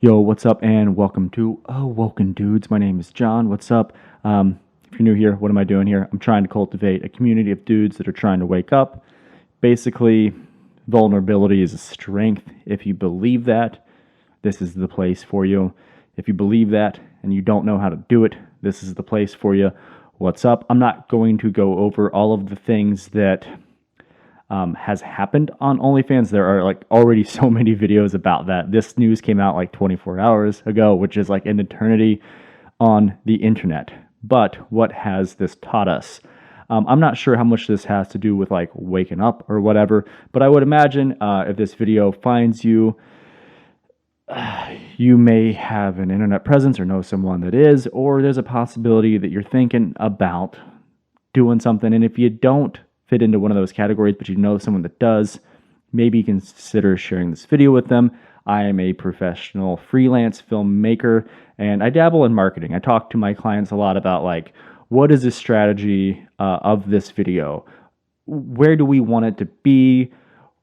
Yo, what's up, and welcome to Woken Dudes. My name is John. What's up? If you're new here, what am I doing here? I'm trying to cultivate a community of dudes that are trying to wake up. Basically, vulnerability is a strength. If you believe that, this is the place for you. If you believe that and you don't know how to do it, this is the place for you. What's up? I'm not going to go over all of the things that has happened on OnlyFans. There are like already so many videos about that. This news came out like 24 hours ago, which is like an eternity on the internet. But what has this taught us? I'm not sure how much this has to do with like waking up or whatever, but I would imagine if this video finds you, you may have an internet presence or know someone that is, or there's a possibility that you're thinking about doing something. And if you don't fit into one of those categories, but you know someone that does, maybe consider sharing this video with them. I am a professional freelance filmmaker and I dabble in marketing. I talk to my clients a lot about like, what is the strategy of this video? Where do we want it to be?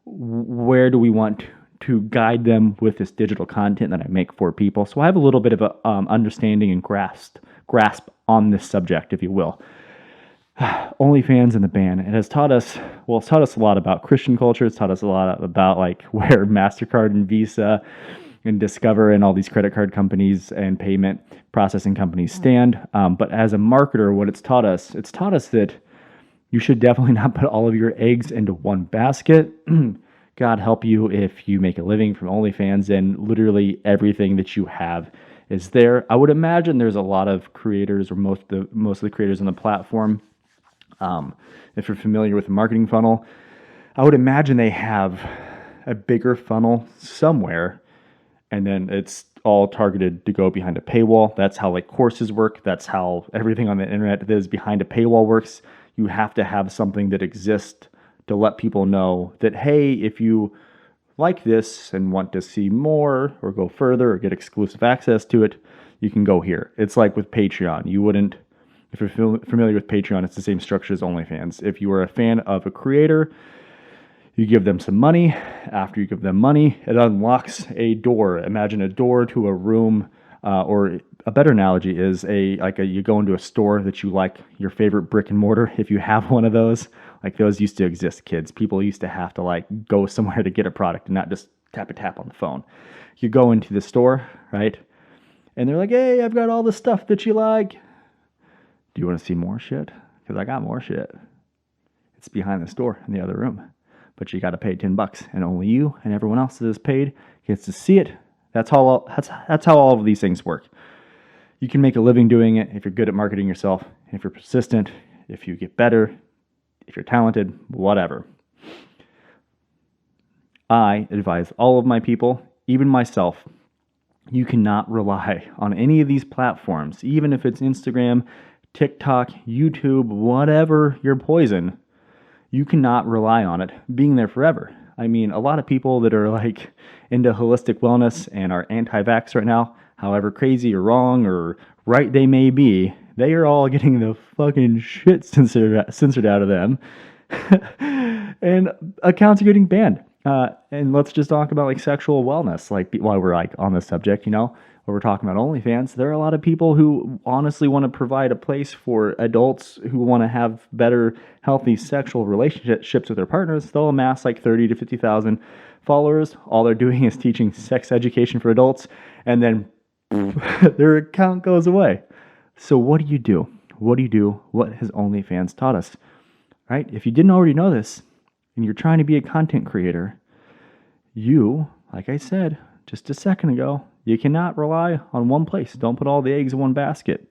Where do we want to guide them with this digital content that I make for people? So I have a little bit of a understanding and grasp on this subject, if you will. OnlyFans and the ban. It has taught us, well, it's taught us a lot about Christian culture. It's taught us a lot about like where MasterCard and Visa and Discover and all these credit card companies and payment processing companies stand. But as a marketer, what it's taught us that you should definitely not put all of your eggs into one basket. God help you if you make a living from OnlyFans and literally everything that you have is there. I would imagine there's a lot of creators, or most of the creators on the platform. If you're familiar with the marketing funnel, I would imagine they have a bigger funnel somewhere, and then it's all targeted to go behind a paywall. That's how like courses work. That's how everything on the internet that is behind a paywall works. You have to have something that exists to let people know that, hey, if you like this and want to see more or go further or get exclusive access to it, you can go here. It's like with Patreon. You wouldn't, if you're familiar with Patreon, it's the same structure as OnlyFans. If you are a fan of a creator, you give them some money. After you give them money, it unlocks a door. Imagine a door to a room, or a better analogy is you go into a store that you like, your favorite brick and mortar. If you have one of those, like those used to exist, kids. People used to have to like go somewhere to get a product and not just tap on the phone. You go into the store, right? And they're like, hey, I've got all the stuff that you like. Do you want to see more shit? Because I got more shit. It's behind the store in the other room. But you got to pay $10, and only you and everyone else that is paid gets to see it. That's how all of these things work. You can make a living doing it if you're good at marketing yourself, if you're persistent, if you get better, if you're talented, whatever. I advise all of my people, even myself, you cannot rely on any of these platforms, even if it's Instagram, TikTok, YouTube, whatever your poison. You cannot rely on it being there forever. I mean, a lot of people that are like into holistic wellness and are anti-vax right now, however crazy or wrong or right they may be, they are all getting the fucking shit censored out of them. And accounts are getting banned. And let's just talk about like sexual wellness, like while we're like on this subject, you know, when we're talking about OnlyFans, there are a lot of people who honestly want to provide a place for adults who want to have better, healthy sexual relationships with their partners. They'll amass like 30 to 50,000 followers. All they're doing is teaching sex education for adults, and then their account goes away. So what do you do? What has OnlyFans taught us? Right? If you didn't already know this, and you're trying to be a content creator, you, like I said just a second ago, you cannot rely on one place. Don't put all the eggs in one basket.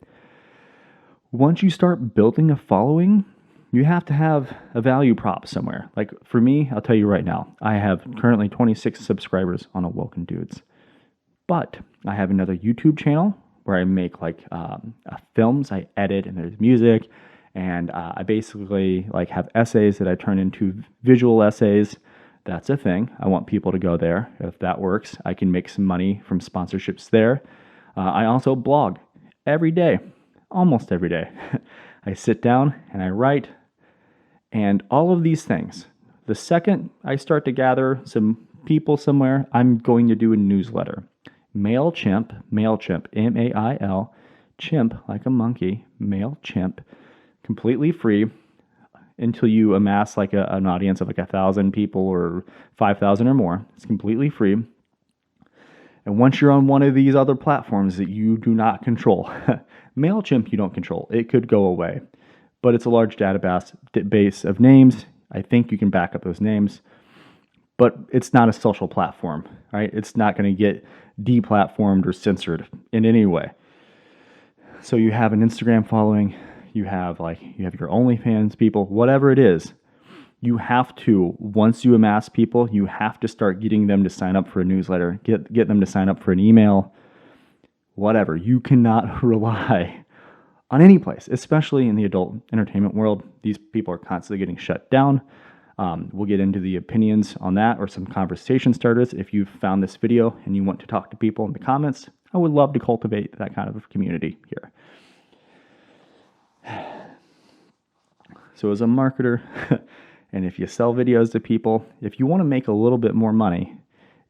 Once you start building a following, you have to have a value prop somewhere. Like for me, I'll tell you right now, I have currently 26 subscribers on Awoken Dudes. But I have another YouTube channel where I make like films, I edit, and there's music. And I basically like have essays that I turn into visual essays. That's a thing. I want people to go there. If that works, I can make some money from sponsorships there. I also blog every day, almost every day. I sit down and I write. And all of these things, the second I start to gather some people somewhere, I'm going to do a newsletter. Mailchimp, M-A-I-L, chimp, like a monkey, Mailchimp, completely free until you amass like an audience of like 1,000 people or 5,000 or more. It's completely free. And once you're on one of these other platforms that you do not control, Mailchimp you don't control. It could go away, but it's a large database of names. I think you can back up those names, but it's not a social platform, right? It's not going to get deplatformed or censored in any way. So you have an Instagram following, you have your OnlyFans people, whatever it is. You have to, once you amass people, you have to start getting them to sign up for a newsletter, get them to sign up for an email, whatever. You cannot rely on any place, especially in the adult entertainment world. These people are constantly getting shut down. We'll get into the opinions on that or some conversation starters. If you've found this video and you want to talk to people in the comments, I would love to cultivate that kind of community here. So as a marketer, and if you sell videos to people, if you want to make a little bit more money,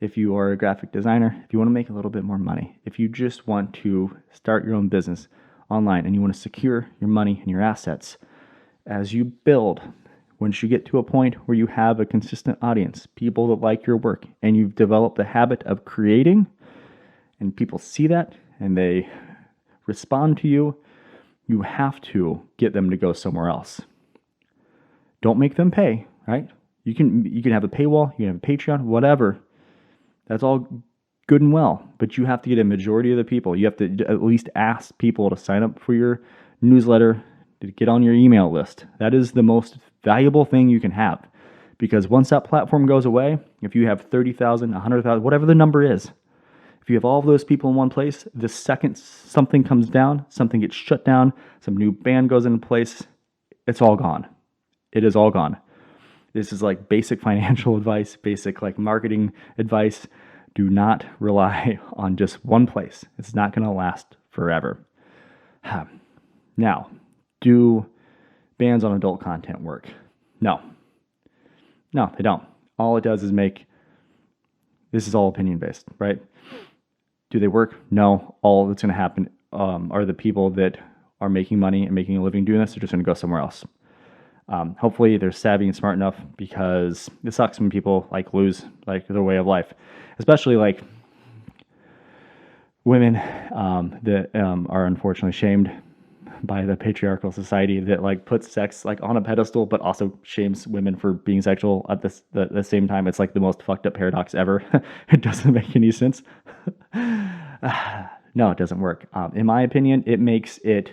if you are a graphic designer, if you want to make a little bit more money, if you just want to start your own business online and you want to secure your money and your assets, as you build, once you get to a point where you have a consistent audience, people that like your work, and you've developed the habit of creating, and people see that and they respond to you, you have to get them to go somewhere else. Don't make them pay, right? You can have a paywall, you can have a Patreon, whatever. That's all good and well, but you have to get a majority of the people. You have to at least ask people to sign up for your newsletter, to get on your email list. That is the most valuable thing you can have, because once that platform goes away, if you have 30,000, 100,000, whatever the number is, if you have all of those people in one place, the second something comes down, something gets shut down, some new ban goes into place, it's all gone. It is all gone. This is like basic financial advice, basic like marketing advice. Do not rely on just one place. It's not going to last forever. Now, do bans on adult content work? No, they don't. All it does is this is all opinion based, right? Do they work? No. All that's going to happen are the people that are making money and making a living doing this are just going to go somewhere else. Hopefully they're savvy and smart enough, because it sucks when people lose their way of life, especially women that are unfortunately shamed by the patriarchal society that puts sex on a pedestal, but also shames women for being sexual at the same time. It's the most fucked up paradox ever. It doesn't make any sense. No, it doesn't work. In my opinion, it makes it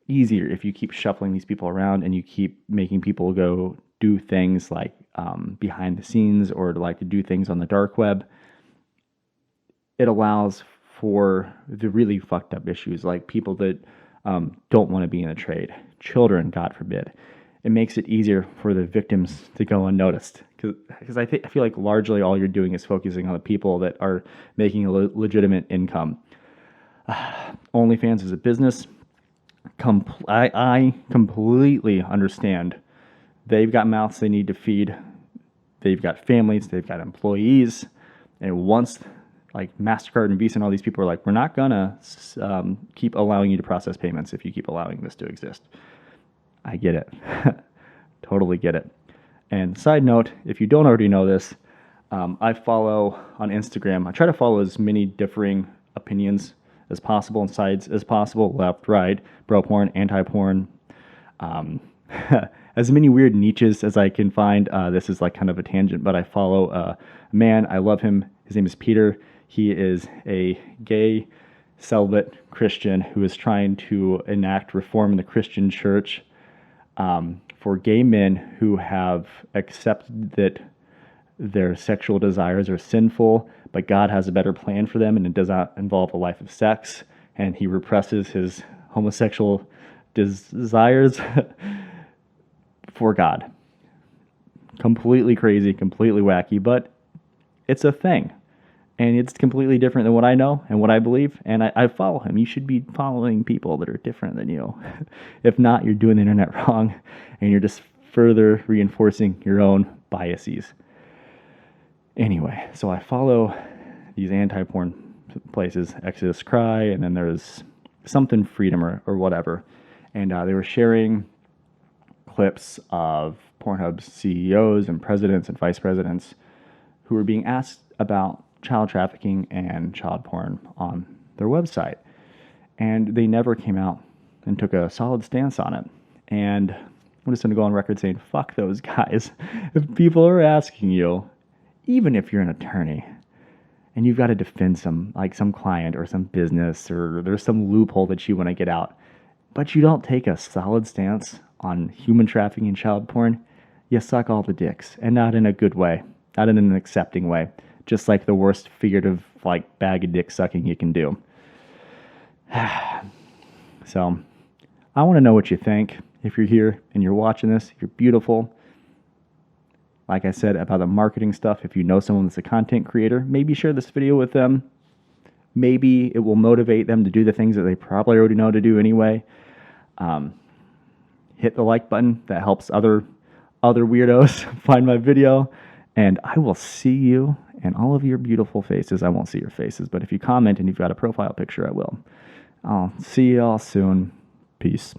easier if you keep shuffling these people around and you keep making people go do things behind the scenes or to do things on the dark web. It allows for the really fucked up issues, like people that don't want to be in the trade, children, God forbid. It makes it easier for the victims to go unnoticed, because I feel like largely all you're doing is focusing on the people that are making a legitimate income. OnlyFans is a business. I completely understand. They've got mouths they need to feed. They've got families. They've got employees. And once MasterCard and Visa and all these people are we're not going to keep allowing you to process payments if you keep allowing this to exist. I get it. Totally get it. And side note, if you don't already know this, I follow on Instagram. I try to follow as many differing opinions as possible and sides as possible, left, right, bro porn, anti-porn, as many weird niches as I can find. This is kind of a tangent, but I follow a man. I love him. His name is Peter. He is a gay celibate Christian who is trying to enact reform in the Christian church for gay men who have accepted that their sexual desires are sinful, but God has a better plan for them, and it does not involve a life of sex, and he represses his homosexual desires for God. Completely crazy, completely wacky, but it's a thing, and it's completely different than what I know and what I believe, and I follow him. You should be following people that are different than you. If not, you're doing the internet wrong, and you're just further reinforcing your own biases. Anyway, so I follow these anti-porn places, Exodus Cry, and then there's something Freedom or whatever. And they were sharing clips of Pornhub's CEOs and presidents and vice presidents who were being asked about child trafficking and child porn on their website. And they never came out and took a solid stance on it. And I'm just going to go on record saying, fuck those guys. If people are asking you, even if you're an attorney, and you've got to defend some client or some business, or there's some loophole that you want to get out, but you don't take a solid stance on human trafficking and child porn, you suck all the dicks, and not in a good way, not in an accepting way, just like the worst figurative bag of dick sucking you can do. So I want to know what you think. If you're here and you're watching this, you're beautiful. Like I said about the marketing stuff, if you know someone that's a content creator, maybe share this video with them. Maybe it will motivate them to do the things that they probably already know to do anyway. Hit the like button. That helps other weirdos find my video. And I will see you and all of your beautiful faces. I won't see your faces, but if you comment and you've got a profile picture, I will. I'll see you all soon. Peace.